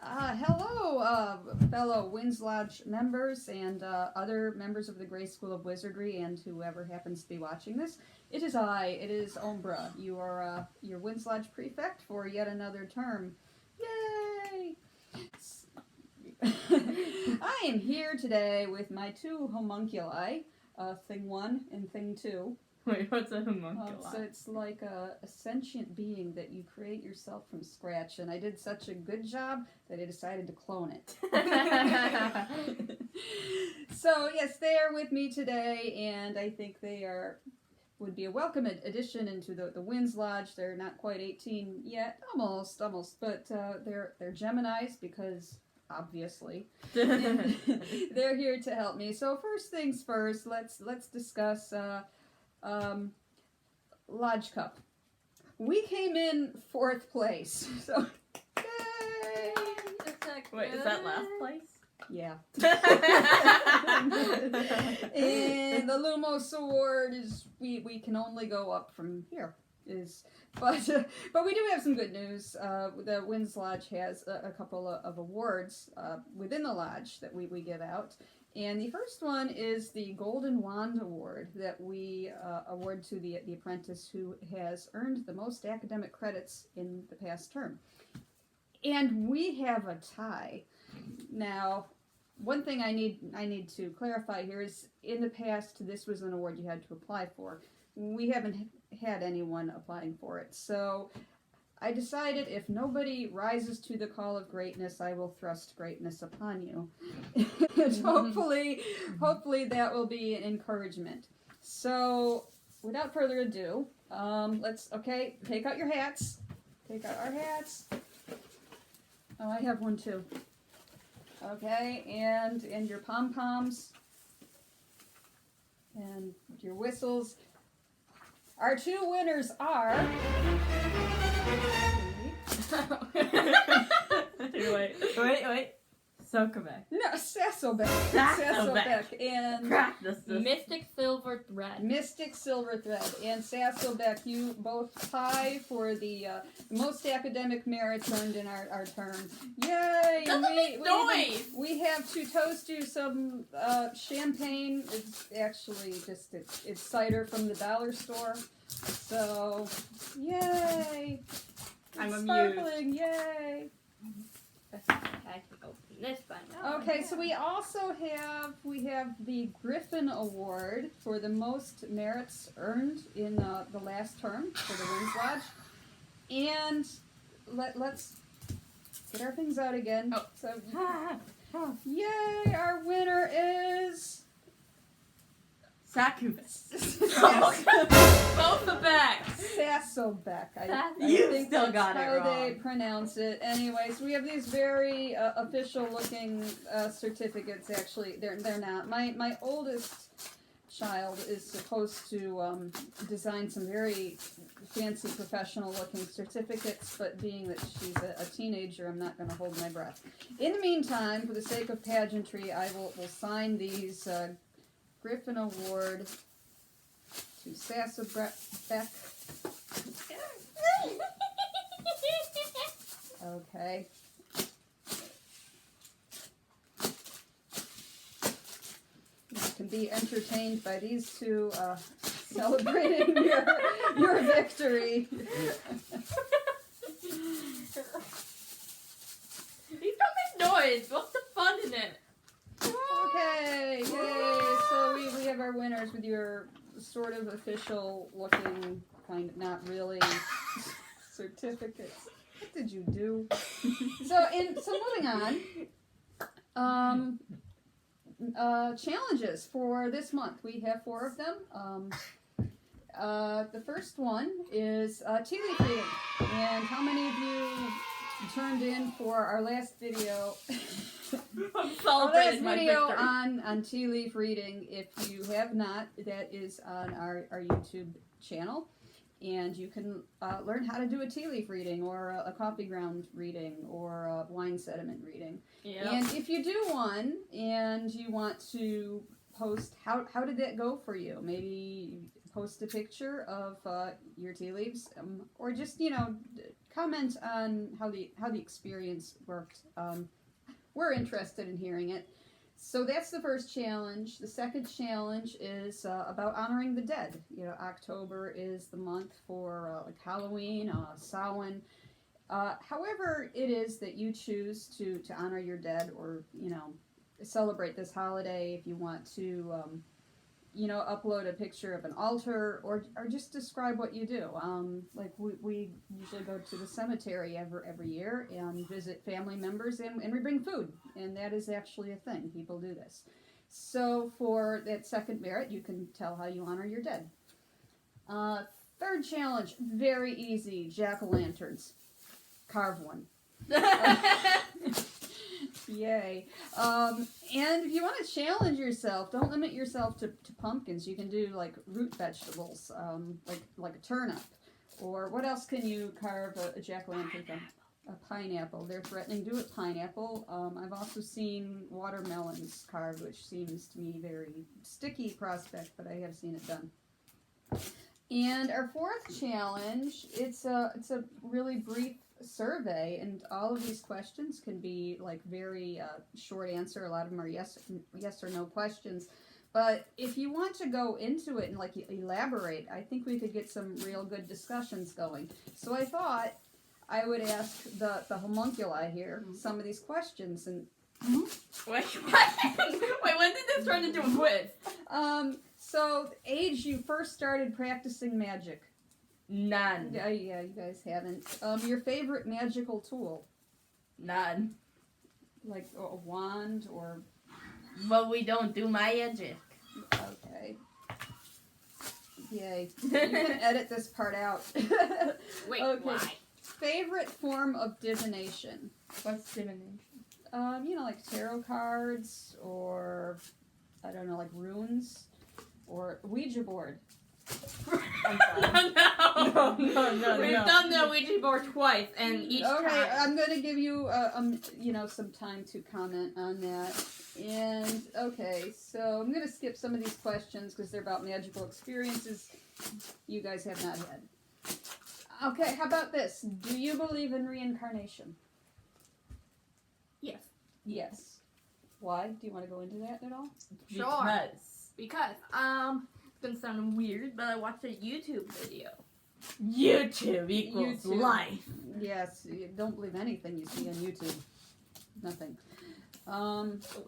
Hello, fellow Winds Lodge members and other members of the Grey School of Wizardry and whoever happens to be watching this. It is Umbra, your Winds Lodge prefect for yet another term. Yay! I am here today with my two homunculi, Thing 1 and Thing 2. Wait, what's a homunculi? So it's like a sentient being that you create yourself from scratch, and I did such a good job that I decided to clone it. So yes, they are with me today, and I think they would be a welcome addition into the Winds Lodge. They're not quite 18 yet, almost, but they're Geminis because obviously they're here to help me. So first things first, let's discuss. Lodge Cup. We came in 4th place, so yay! Wait, is that last place? Yeah. And the Lumos Award is we can only go up from here. But we do have some good news. The Winds Lodge has a couple of awards within the lodge that we give out. And the first one is the Golden Wand Award that we award to the apprentice who has earned the most academic credits in the past term. And we have a tie. Now, one thing I need to clarify here is in the past this was an award you had to apply for. We haven't had anyone applying for it. So I decided if nobody rises to the call of greatness, I will thrust greatness upon you. And hopefully that will be an encouragement. So, without further ado, take out your hats. Take out our hats. Oh, I have one too. Okay, and your pom-poms. And your whistles. Our two winners are... Wait. Sasobek. No, Sasobek. And Practice this. MysticSilverThread. MysticSilverThread and Sasobek, you both tie for the most academic merits earned in our term. Yay! Noise! We have to toast you some champagne. It's actually it's cider from the dollar store. So, yay! I'm sparkling, yay! I can open this by now. Okay, so we also have the Griffin Award for the most merits earned in the last term for the Winds Lodge. And let's get our things out again. Oh. So, yay! Our winner is Both the backs. Sasobek. I You think still that's got it how wrong. they pronounce it. Anyway, so we have these very official-looking certificates. Actually, they're not. My oldest child is supposed to design some very fancy, professional-looking certificates, but being that she's a teenager, I'm not going to hold my breath. In the meantime, for the sake of pageantry, I will sign these Griffin Award to Sasobek. Okay. You can be entertained by these two celebrating your victory. These don't make noise. What's the fun in it? Okay, yay! So we have our winners with your sort of official looking, kind of not really certificates. What did you do? So moving on. Challenges for this month. We have 4 of them. The first one is tea leaf reading. And how many of you turned in for our last video? I'm Our last celebrating my video victory. on tea leaf reading. If you have not, that is on our YouTube channel. And you can learn how to do a tea leaf reading or a coffee ground reading or a wine sediment reading. Yep. And if you do one and you want to post, how did that go for you? Maybe post a picture of your tea leaves, or just comment on how the experience worked. We're interested in hearing it. So that's the first challenge. The second challenge is about honoring the dead. October is the month for like Halloween, Samhain. However it is that you choose to honor your dead, or celebrate this holiday. If you want to upload a picture of an altar, or just describe what you do. Like we usually go to the cemetery every year and visit family members, and we bring food, and that is actually a thing. People do this. So for that second merit, you can tell how you honor your dead. Third challenge, very easy, jack-o'-lanterns. Carve one. Yay. And if you want to challenge yourself, don't limit yourself to pumpkins. You can do like root vegetables, like a turnip. Or what else can you carve a jack-o'-lantern from? A pineapple. They're threatening to do it pineapple. I've also seen watermelons carved, which seems to me very sticky prospect, but I have seen it done. And our fourth challenge, it's a really brief survey, and all of these questions can be like very short answer. A lot of them are yes or no questions. But if you want to go into it and like elaborate, I think we could get some real good discussions going. So I thought I would ask the homunculi here some of these questions. And Wait, when did this turn into a quiz? So age you first started practicing magic. None. Yeah, you guys haven't. Your favorite magical tool? None. Like a wand or... But we don't do magic. Okay. Yay. You can edit this part out. Wait, okay. why? Favorite form of divination? What's divination? Like tarot cards, or, I don't know, like runes, or Ouija board. No. We've done the Ouija board twice, and each Okay, time. I'm going to give you, some time to comment on that. And, okay, so I'm going to skip some of these questions because they're about magical experiences you guys have not had. Okay, how about this? Do you believe in reincarnation? Yes. Yes. Why? Do you want to go into that at all? Sure. Because, it's gonna sound weird, but I watched a YouTube video. YouTube equals YouTube. life. Yes, you don't believe anything you see on YouTube. Nothing.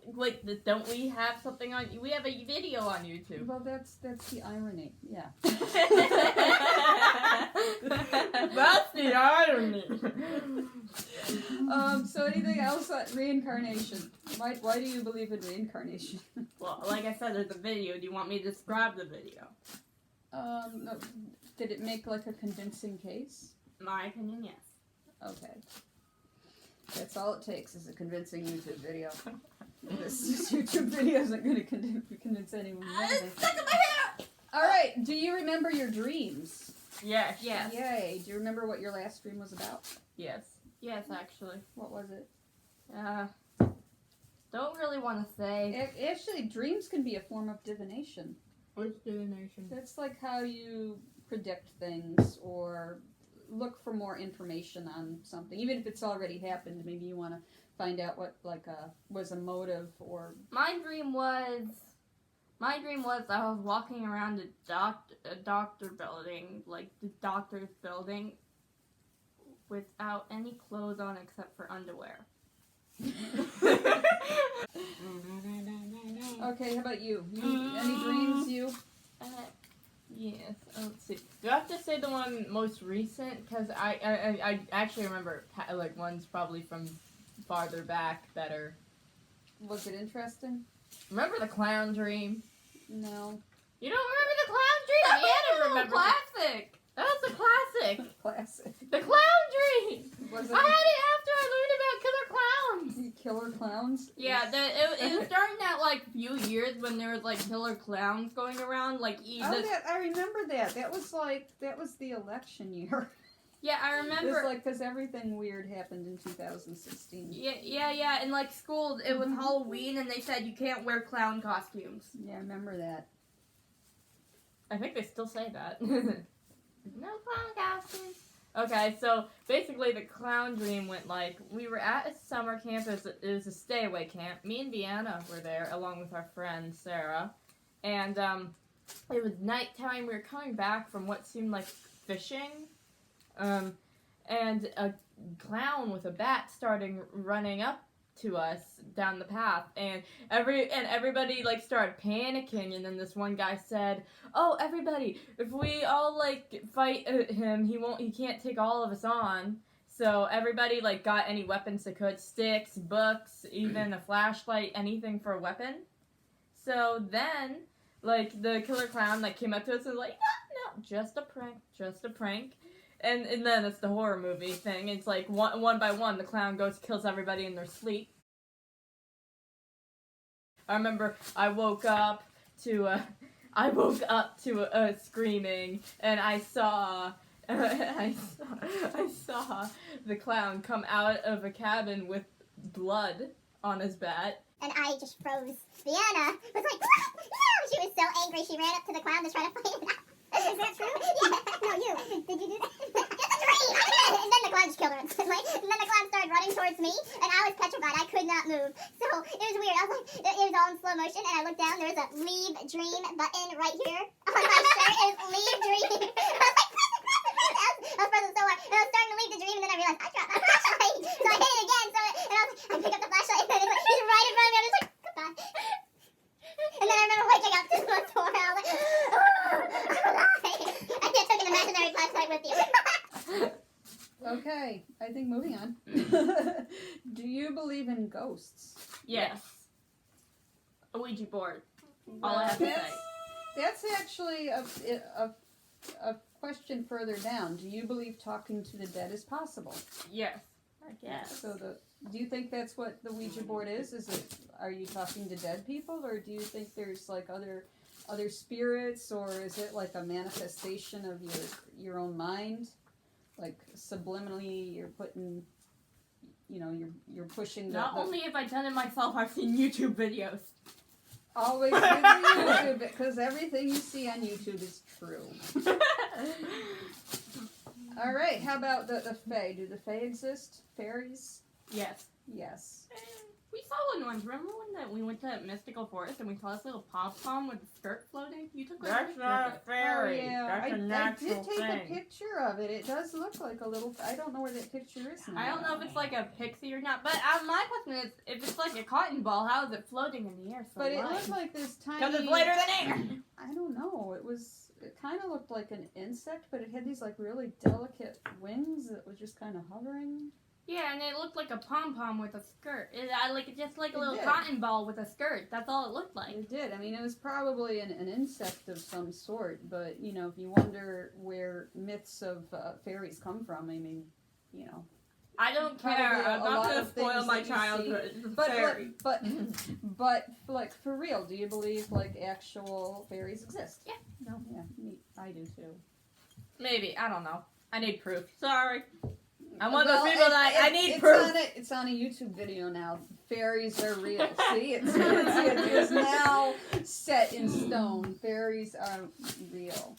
Wait, don't we have something on? We have a video on YouTube. Well, that's the irony. Yeah. That's the irony. So anything else on reincarnation? Why do you believe in reincarnation? Well, like I said, there's a video. Do you want me to describe the video? No. Did it make like a convincing case? My opinion, yes. Okay. That's all it takes is a convincing YouTube video. This YouTube video isn't going to convince anyone. It's stuck in my hair! Alright, do you remember your dreams? Yes. Yes. Yay. Do you remember what your last dream was about? Yes. Yes, actually. What was it? Don't really want to say. Actually, dreams can be a form of divination. What's divination? That's like how you predict things or look for more information on something. Even if it's already happened, maybe you want to find out what was a motive or... My dream was I was walking around a doctor building, like the doctor's building, without any clothes on except for underwear. Okay, how about you? Any dreams, you? Yes, let's see. Do I have to say the one most recent? Because I actually remember, like, one's probably from farther back better. Was it interesting? Remember the clown dream? No. You don't remember the clown dream? Yeah, I remember. Classic! That's a classic! Classic. The clown dream! Was I had it after I learned about killer clowns! Killer clowns? Yeah, it was during that, like, few years when there was, like, killer clowns going around, like, I remember that. That was the election year. Yeah, I remember. It's like, because everything weird happened in 2016. Yeah, in, like, school, it was Halloween, and they said you can't wear clown costumes. Yeah, I remember that. I think they still say that. No clown costumes. Okay, so basically the clown dream went like, we were at a summer camp, it was a stay away camp. Me and Deanna were there along with our friend Sarah. And it was nighttime, we were coming back from what seemed like fishing. And a clown with a bat started running up to us down the path, and everybody like started panicking, and then this one guy said, "Oh, everybody, if we all like fight him, he can't take all of us on." So everybody like got any weapons they could, sticks, books, even a flashlight, anything for a weapon. So then like the killer clown like came up to us and was like, no, just a prank. And then it's the horror movie thing. It's like one by one, the clown kills everybody in their sleep. I remember I woke up to screaming, and I saw the clown come out of a cabin with blood on his bat. And I just froze. Deanna was like, no! She was so angry. She ran up to the clown to try to fight him out. Is that true? Yeah. No, you. Did you do that? Just a dream! And then the clown just killed her instantly. And then the clown started running towards me, and I was petrified. I could not move. So it was weird. I was like, it was all in slow motion, and I looked down. There was a leave dream button right here on my shirt. It was leave dream. I was like, I was pressing so hard. And I was starting to leave the dream, and then I realized I dropped my flashlight. So I hit it again. And I was like, I pick up the flashlight, and then it's like, he's right in front of me. I was like, goodbye. And then I remember waking up to the door, and I was like, I'm alive. And you took an imaginary flashlight with you. Okay, I think moving on. Do you believe in ghosts? Yes. A Ouija board. All I have to say. That's actually a question further down. Do you believe talking to the dead is possible? Yes. I guess. So do you think that's what the Ouija board is? Are you talking to dead people, or do you think there's like other spirits, or is it like a manifestation of your own mind? Like subliminally, you're putting, you're pushing. Not only have I done it myself, I've seen YouTube videos. Always with YouTube, because everything you see on YouTube is true. All right, how about the Fae? Do the Fae exist? Fairies? Yes. Yes. We saw one once. Remember when we went to Mystical Forest and we saw this little pom-pom with a skirt floating? You took like That's not a fairy. Oh, yeah. That's a natural I did take thing. a picture of it. It does look like a little... I don't know where that picture is now. I don't know if it's like a pixie or not, but my question is, if it's like a cotton ball, how is it floating in the air so But it light? looked like this tiny... Because it's lighter than air! I don't know. It kind of looked like an insect, but it had these like really delicate wings that was just kind of hovering. Yeah, and it looked like a pom-pom with a skirt. Just like a It little did. cotton ball with a skirt. That's all it looked like. It did. I mean, it was probably an insect of some sort, but, if you wonder where myths of fairies come from, I mean, I don't Probably care. a I'm not lot going to of things spoil my that you childhood. It's a But, fairy. but, like, for real, do you believe, like, actual fairies exist? Yeah. No, yeah, I do, too. Maybe. I don't know. I need proof. Sorry. I'm Well, one of those people I need proof. It's on a YouTube video now. Fairies are real. See, it is now set in stone. Fairies are real.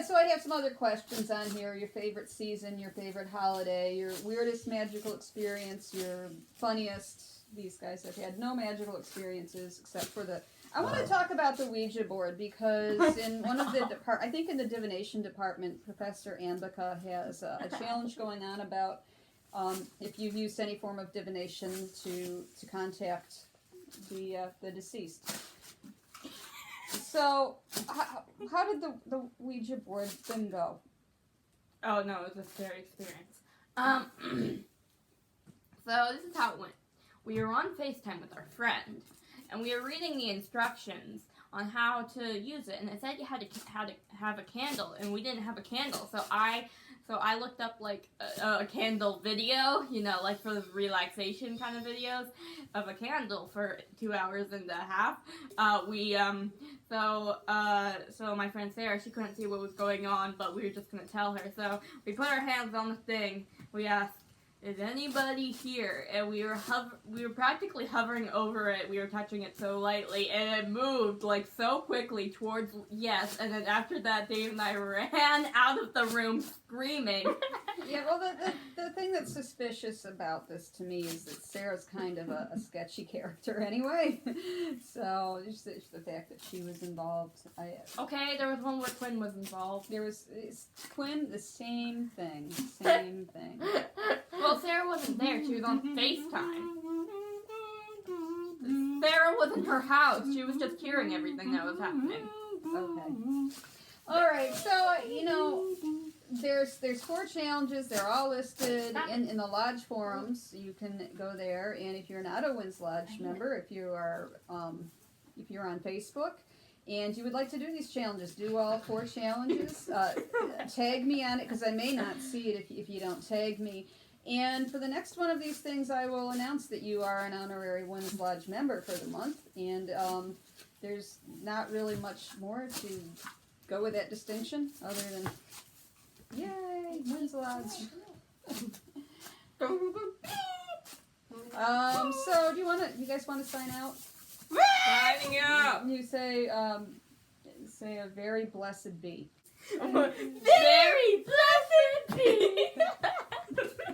So I have some other questions on here. Your favorite season, your favorite holiday, your weirdest magical experience, your funniest. These guys have had no magical experiences except for I want to talk about the Ouija board because in one of the I think in the divination department, Professor Ambika has a challenge going on about if you've used any form of divination to contact the deceased. So, how did the Ouija board thing go? Oh no, it was a scary experience. So this is how it went. We were on FaceTime with our friend, and we were reading the instructions on how to use it, and it said you had to have a candle, and we didn't have a candle, so I looked up like a candle video, like for the relaxation kind of videos of a candle for 2.5 hours. So my friend Sarah, she couldn't see what was going on, but we were just gonna tell her. So we put our hands on the thing. We asked, is anybody here? And we were practically hovering over it. We were touching it so lightly, and it moved like so quickly towards yes. And then after that, Dave and I ran out of the room screaming. Yeah, well, the thing that's suspicious about this to me is that Sarah's kind of a sketchy character anyway. So just the fact that she was involved. Okay, there was one where Quinn was involved. There was Quinn, the same thing. Same thing. Well, Sarah wasn't there. She was on FaceTime. Sarah was in her house. She was just hearing everything that was happening. Okay. All right. So there's 4 challenges. They're all listed in the Lodge forums. You can go there, and if you're not a Winds Lodge member, if you're on Facebook, and you would like to do these challenges, do all 4 challenges. Tag me on it because I may not see it if you don't tag me. And for the next one of these things, I will announce that you are an honorary Winds Lodge member for the month. And there's not really much more to go with that distinction other than, yay, Winds Lodge. So you guys want to sign out? Signing out. You say a very blessed be. Very blessed be.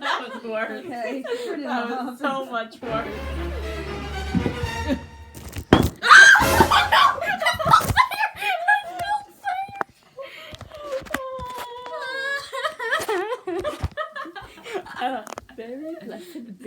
That was worse. Okay. That was so much worse. Very blessed be.